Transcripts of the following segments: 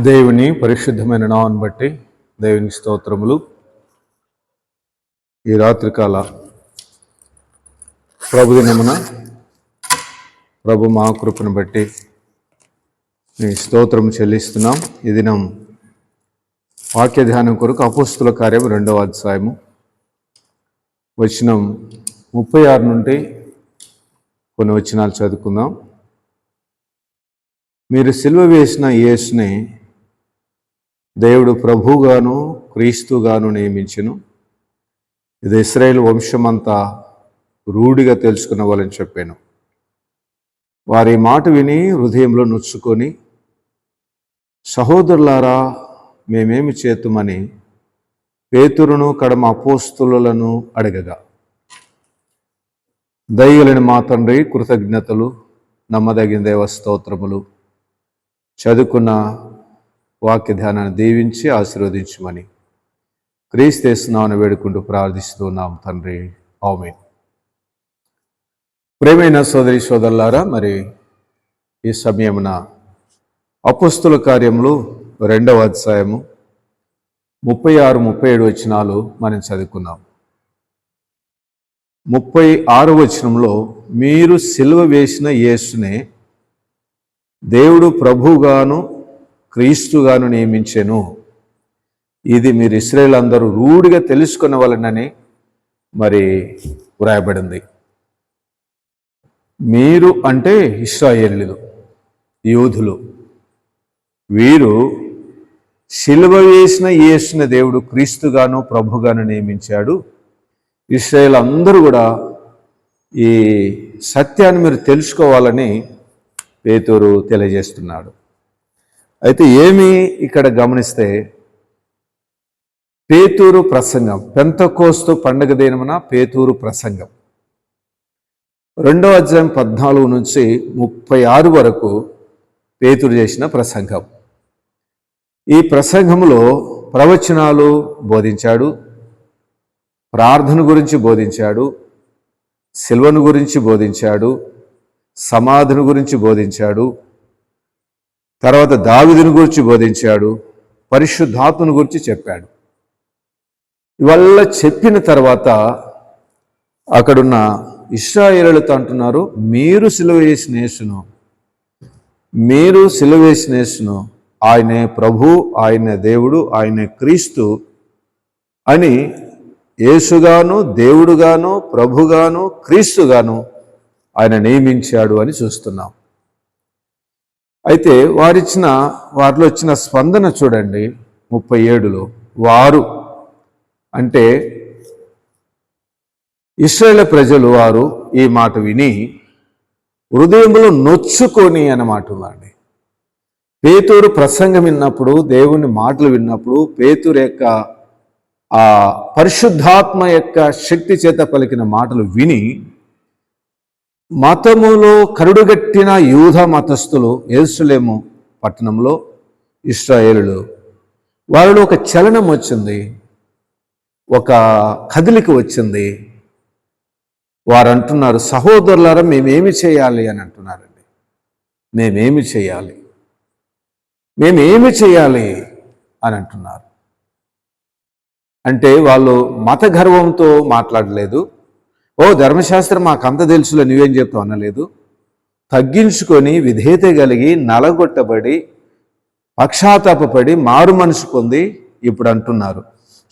దేవుని పరిశుద్ధమైన నామమును బట్టి దేవునికి స్తోత్రములు. ఈ రాత్రికాల ప్రభుదినమున ప్రభు మహాకృపను బట్టి మీ స్తోత్రం చెల్లిస్తున్నాం. ఈ దినం వాక్య ధ్యానం కొరకు అపోస్తుల కార్యం 2వ అధ్యాయము వచనం 36 నుండి కొన్ని వచనాలు చదువుకుందాం. మీరు సిలువ వేసిన యేసుని దేవుడు ప్రభువుగాను క్రీస్తుగాను నియమించెను. ఇది ఇశ్రాయేలు వంశమంతా రూఢిగా తెలుసుకున్నవాళ్ళని చెప్పాను. వారి మాట విని హృదయంలో నొచ్చుకొని, సహోదరులారా మేమేమి చేతుమని పేతురును కడమ అపోస్తులను అడగగా, దయగలిగిన మా తండ్రి కృతజ్ఞతలు, నమ్మదగిన దేవ స్తోత్రములు. చదువుకున్న వాక్య ధ్యానాన్ని దీవించి ఆశీర్వదించమని క్రీస్తు యేసునామమున వేడుకుంటూ ప్రార్థిస్తున్నాం తండ్రి, ఆమేన్. ప్రేమైన సోదరి సోదరులారా, మరి ఈ సమయమున అపోస్తుల కార్యములు 2వ అధ్యాయము 36-37 వచనాలు మనం చదువుకున్నాం. 36వ వచనంలో, మీరు సిలువ వేసిన యేసునే దేవుడు ప్రభువుగాను క్రీస్తుగాను నియమించెను. ఇది మీరు ఇశ్రాయేలు అందరూ రూఢిగా తెలుసుకునవలెనని మరి వ్రాయబడింది. మీరు అంటే ఇశ్రాయేలీయులు, యూదులు. వీరు సిలువ వేసిన యేసుని దేవుడు క్రీస్తుగాను ప్రభుగాను నియమించాడు. ఇశ్రాయేలు అందరూ కూడా ఈ సత్యాన్ని మీరు తెలుసుకోవాలని పేతురు తెలియజేస్తున్నాడు. అయితే ఏమి ఇక్కడ గమనిస్తే, పేతురు ప్రసంగం, పెంతెకోస్తు పండుగ దినమున పేతురు ప్రసంగం 2వ అధ్యాయం 14 నుంచి 36 వరకు పేతురు చేసిన ప్రసంగం. ఈ ప్రసంగంలో ప్రవచనాలు బోధించాడు, ప్రార్థన గురించి బోధించాడు, సిలువను గురించి బోధించాడు, సమాధిని గురించి బోధించాడు, తర్వాత దావీదుని గురించి బోధించాడు, పరిశుద్ధాత్మను గురించి చెప్పాడు. ఇవల్ల చెప్పిన తర్వాత అక్కడున్న ఇశ్రాయేలీయులతో అంటున్నారు, మీరు సిలువ వేసిన యేసును, మీరు సిలువ వేసిన యేసును, ఆయనే ప్రభు, ఆయనే దేవుడు, ఆయనే క్రీస్తు అని యేసుగాను, దేవుడుగాను, ప్రభుగాను, క్రీస్తుగాను ఆయన నియమించాడు అని చూస్తున్నాం. అయితే వారిలో వచ్చిన స్పందన చూడండి. 37లో, వారు అంటే ఇశ్రాయేలు ప్రజలు, వారు ఈ మాట విని హృదయంలో నొచ్చుకొని అన్నమాట ఉందండి. పేతురు ప్రసంగం విన్నప్పుడు, దేవుని మాటలు విన్నప్పుడు, పేతురు యొక్క ఆ పరిశుద్ధాత్మ యొక్క శక్తి చేత పలికిన మాటలు విని మతములో కరుడుగట్టిన యూద మతస్థులు, యెరూషలేము పట్టణంలో ఇశ్రాయేలులు, వారిలో ఒక చలనం వచ్చింది, ఒక కదిలిక వచ్చింది. వారు అంటున్నారు, సహోదరులారా మేమేమి చేయాలి అని అంటున్నారండి. మేమేమి చేయాలి అని అంటున్నారు. అంటే వాళ్ళు మత గర్వంతో మాట్లాడలేదు. ఓ ధర్మశాస్త్రం మాకంత తెలుసులో నువ్వేం చెప్తావు అనలేదు. తగ్గించుకొని విధేయత కలిగి నలగొట్టబడి పక్షాతాపడి మారు మనసు పొంది ఇప్పుడు అంటున్నారు,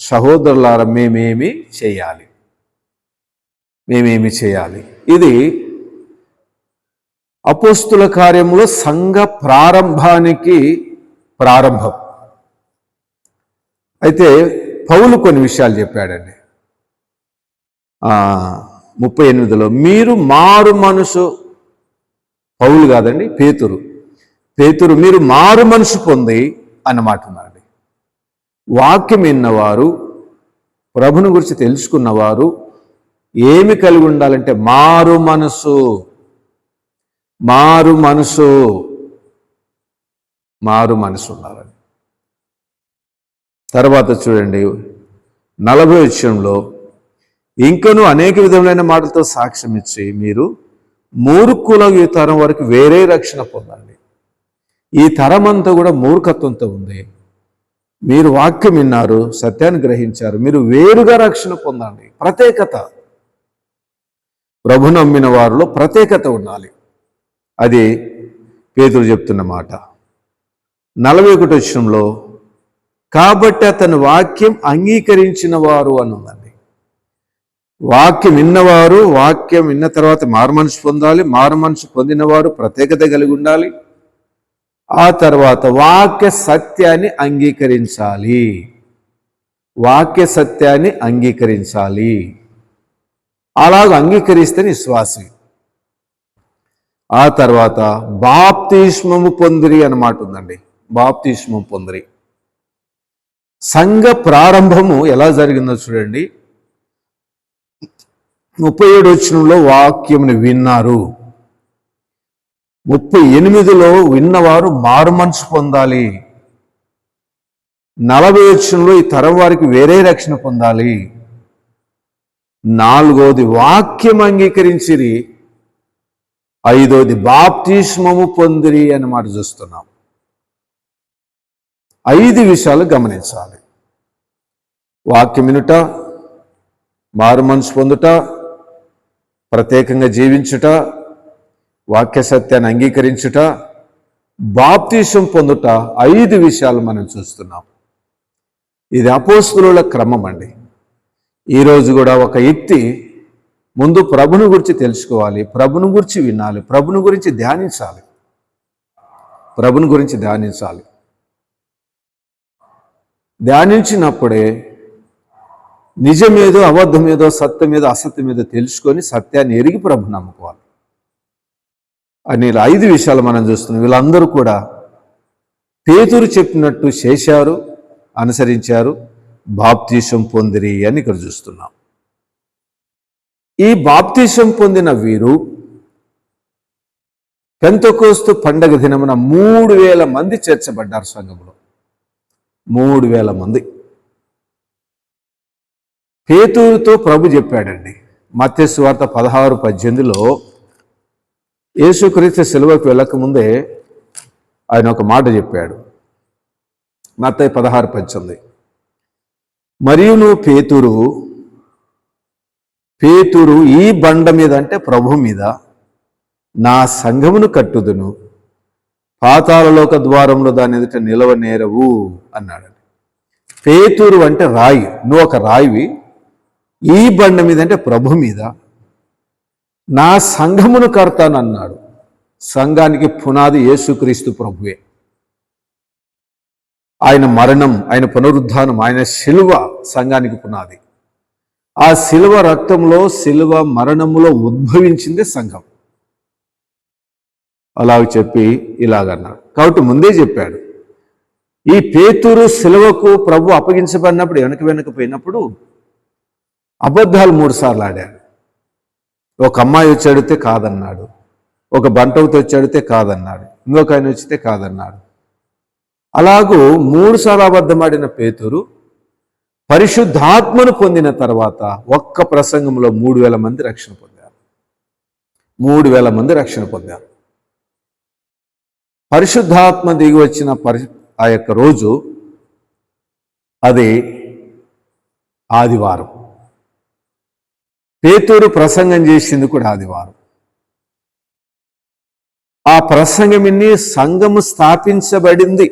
సహోదరులారా మేమేమి చేయాలి. ఇది అపోస్తుల కార్యములో సంఘ ప్రారంభానికి ప్రారంభం. అయితే పౌలు కొన్ని విషయాలు చెప్పాడండి. 38లో, మీరు మారు మనసు, పౌలు కాదండి, పేతురు మీరు మారు మనసు పొంది అన్నమాట ఉన్నారండి. వాక్యం విన్నవారు, ప్రభుని గురించి తెలుసుకున్నవారు ఏమి కలిగి ఉండాలంటే మారు మనసు ఉండాలని. తర్వాత చూడండి 40 వచనంలో, ఇంకనూ అనేక విధములైన మాటలతో సాక్ష్యం ఇచ్చి మీరు మూర్ఖుల తరం వరకు వేరే రక్షణ పొందండి. ఈ తరమంతా కూడా మూర్ఖత్వంతో ఉంది. మీరు వాక్యం విన్నారు, సత్యాన్ని గ్రహించారు, మీరు వేరుగా రక్షణ పొందండి. ప్రత్యేకత, ప్రభు నమ్మిన వారిలో ప్రత్యేకత ఉండాలి. అది పేతురు చెప్తున్న మాట. 41 వచనంలో కాబట్టి అతని వాక్యం అంగీకరించిన వారు అని ఉందండి. వాక్యం విన్నవారు, వాక్యం విన్న తర్వాత మారుమనసు పొందాలి, మారుమనసు పొందినవారు ప్రత్యేకత కలిగి ఉండాలి. ఆ తర్వాత వాక్య సత్యాన్ని అంగీకరించాలి. వాక్య సత్యాన్ని అంగీకరించాలి. అలాగ అంగీకరిస్తే విశ్వాసి. ఆ తర్వాత బాప్తిస్మము పొందిరి అన్నమాట ఉందండి. బాప్తిస్మం పొందిరి. సంఘ ప్రారంభము ఎలా జరిగిందో చూడండి. 37 వచనంలో వాక్యమును విన్నారు. 38లో విన్నవారు మారుమనసు పొందాలి. 40 వచనంలో ఈ తరం వారికి వేరే రక్షణ పొందాలి. 4వది వాక్యం అంగీకరించిరి. 5వది బాప్తిస్మము పొందిరి అన్నమాట చూస్తున్నాం. 5 విషయాలు గమనించాలి. వాక్యం వినుట, మారుమనసు పొందుట, ప్రత్యేకంగా జీవించుట, వాక్య సత్యాన్ని అంగీకరించుట, బాప్తిసం పొందుట. 5 విషయాలు మనం చూస్తున్నాం. ఇది అపోస్తలుల క్రమం అండి. ఈరోజు కూడా ఒక వ్యక్తి ముందు ప్రభుని గురించి తెలుసుకోవాలి, ప్రభుని గురించి వినాలి, ప్రభుని గురించి ధ్యానించాలి. ప్రభుని గురించి ధ్యానించాలి. ధ్యానించినప్పుడే నిజమేదో అబద్ధమేదో సత్యమేదో అసత్యమేదో తెలుసుకొని సత్యాన్ని ఎరిగి ప్రభు నమ్ముకోవాలి అని 5 విషయాలు మనం చూస్తున్నాం. వీళ్ళందరూ కూడా పేతురు చెప్పినట్టు చేశారు, అనుసరించారు, బాప్తిసం పొందిరి అని ఇక్కడ చూస్తున్నాం. ఈ బాప్తిసం పొందిన వీరు పెంతెకోస్తు పండగ దినమున 3000 మంది చేర్చబడ్డారు. సంఘంలో 3000 మంది. పేతురుతో ప్రభు చెప్పాడండి. మత్తయి సువార్త 16:18లో యేసుక్రీస్తు సిలువకు వెళ్ళకముందే ఆయన ఒక మాట చెప్పాడు. మత్తయి 16:18 మరియు నువ్వు పేతురు ఈ బండ మీద, అంటే ప్రభు మీద, నా సంఘమును కట్టుదును, పాతాళలోక ద్వారంలో దాని ఎదుట నిలవనేరవు అన్నాడు. పేతురు అంటే రాయి, నువ్వు ఒక రాయివి. ఈ బండ మీద అంటే ప్రభు మీద నా సంఘమును కడతానన్నాడు. సంఘానికి పునాది యేసుక్రీస్తు ప్రభువే. ఆయన మరణం, ఆయన పునరుద్ధానం, ఆయన శిలువ సంఘానికి పునాది. ఆ శిలువ రక్తంలో, శిలువ మరణములో ఉద్భవించింది సంఘం. అలాగ చెప్పి ఇలాగన్నాడు. కాబట్టి ముందే చెప్పాడు. ఈ పేతురు శిలువకు ప్రభు అప్పగించబడినప్పుడు వెనకపోయినప్పుడు అబద్ధాలు 3 సార్లు ఆడాడు. ఒక అమ్మాయి వచ్చి అడిగితే కాదన్నాడు, ఒక బంటవుతో వచ్చి అడిగితే కాదన్నాడు, ఇంకొక ఆయన వచ్చితే కాదన్నాడు. అలాగూ 3 సార్లు అబద్ధమాడిన పేతురు పరిశుద్ధాత్మను పొందిన తర్వాత ఒక్క ప్రసంగంలో 3000 మంది రక్షణ పొందారు. 3000 మంది రక్షణ పొందారు. పరిశుద్ధాత్మ దిగి వచ్చిన ఆ యొక్క రోజు అది ఆదివారం. పేతురు ప్రసంగం చేసింది కూడా ఆదివారం. ఆ ప్రసంగం విని సంఘము స్థాపించబడింది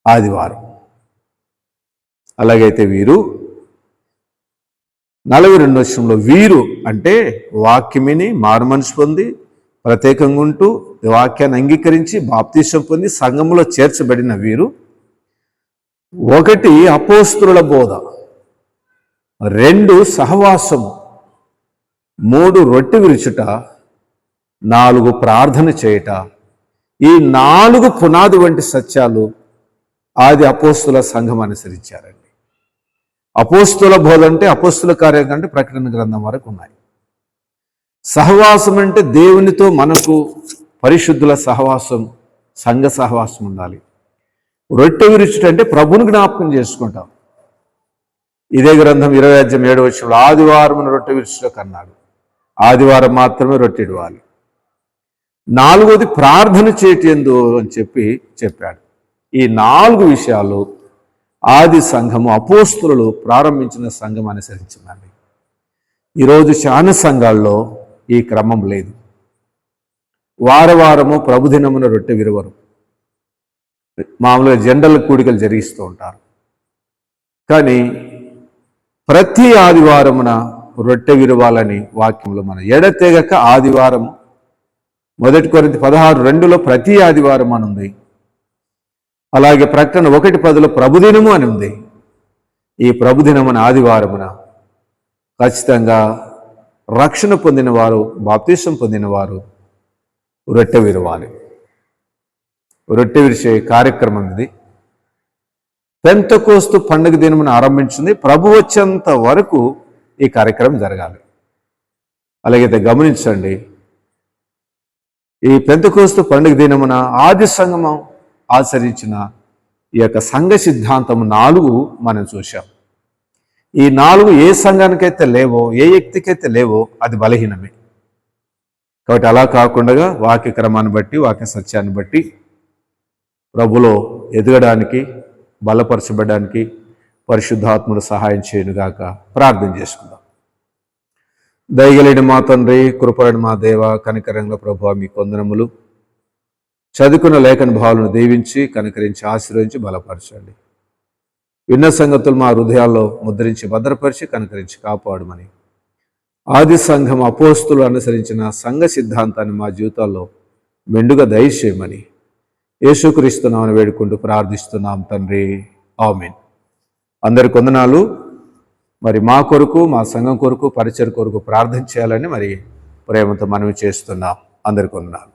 ఆదివారం. అలాగైతే వీరు 42 వచనంలో వీరు అంటే వాక్యమిని మారుమనసు పొంది ప్రత్యేకంగా ఉంటూ వాక్యాన్ని అంగీకరించి బాప్తిసం పొంది సంఘములో చేర్చబడిన వీరు 1 అపోస్తలుల బోధ, 2 సహవాసము, 3 రొట్టె విరుచుట, 4 ప్రార్థన చేయుట. ఈ 4 పునాది వంటి సత్యాలు ఆది అపోస్తుల సంఘం అనుసరించారండి. అపోస్తుల బోధ అంటే అపోస్తుల కార్యం అంటే ప్రకటన గ్రంథం వరకు ఉన్నాయి. సహవాసం అంటే దేవునితో మనకు పరిశుద్ధుల సహవాసం, సంఘ సహవాసం ఉండాలి. రొట్టె విరుచుట అంటే ప్రభుని జ్ఞాపకం చేసుకుంటాం. ఇదే గ్రంథం 20:7 ఆదివారం రొట్టె విరుచుటకు అన్నాడు. ఆదివారం మాత్రమే రొట్టె ఇవ్వాలి. నాలుగోది ప్రార్థన చేయటందు అని చెప్పాడు. ఈ 4 విషయాలు ఆది సంఘము అపోస్తులు ప్రారంభించిన సంఘం అనుసరించిందండి. ఈరోజు చాలా సంఘాల్లో ఈ క్రమం లేదు. వారము ప్రభుదినమున రొట్టె విరువరు, మామూలుగా జనరల్ కూడికలు జరిగిస్తూ ఉంటారు. కానీ ప్రతి ఆదివారమున రొట్టె విరవాలని వాక్యంలో మన ఎడతెగక ఆదివారం 1 కొరింథీ 16:2 ప్రతి ఆదివారం అని ఉంది. అలాగే ప్రకటన 1:10 ప్రభుదినము అని ఉంది. ఈ ప్రభుదినమున ఆదివారమున ఖచ్చితంగా రక్షణ పొందిన వారు, బాప్తిసం పొందిన వారు రొట్టె విరవాలి. రొట్టె విరిచే కార్యక్రమం ఇది. పెంతెకోస్తు పండుగ దినమున ఆరంభించింది. ప్రభు వచ్చేంత వరకు ఈ కార్యక్రమం జరగాలి. అలాగైతే గమనించండి, ఈ పెంతెకోస్తు పండుగ దినమున ఆది సంఘం ఆచరించిన ఈ యొక్క సంఘ సిద్ధాంతం 4 మనం చూసాం. ఈ 4 ఏ సంఘానికైతే లేవో, ఏ వ్యక్తికైతే లేవో అది బలహీనమే. కాబట్టి అలా కాకుండా వాక్య క్రమాన్ని బట్టి, వాక్య సత్యాన్ని బట్టి ప్రభులో ఎదగడానికి, బలపరచబడడానికి పరిశుద్ధాత్ముడు సహాయం చేయనుగాక. ప్రార్థన చేసుకుందాం. దయగలిగిన మా తండ్రి, కృపలను మా దేవ, కనికరంగా ప్రభువా మీకు వందనములు. చదువుకున్న లేఖన భావాలను దీవించి, కనికరించి, ఆశీర్వదించి బలపరచండి. విన్న సంగతులు మా హృదయాల్లో ముద్రించి, భద్రపరిచి, కనికరించి కాపాడమని ఆది సంఘం అపోస్తులు అనుసరించిన సంఘ సిద్ధాంతాన్ని మా జీవితాల్లో మెండుగా దయచేయమని యేసుక్రీస్తు నామమున వేడుకుంటూ ప్రార్థిస్తున్నాం తండ్రి. ఆమేన్. అందరికి వందనాలు. మరి మా కొరకు, మా సంఘం కొరకు, పరిచయ కొరకు ప్రార్థన చేయాలని మరి ప్రేమతో మనవి చేస్తున్నాం. అందరికి వందనాలు.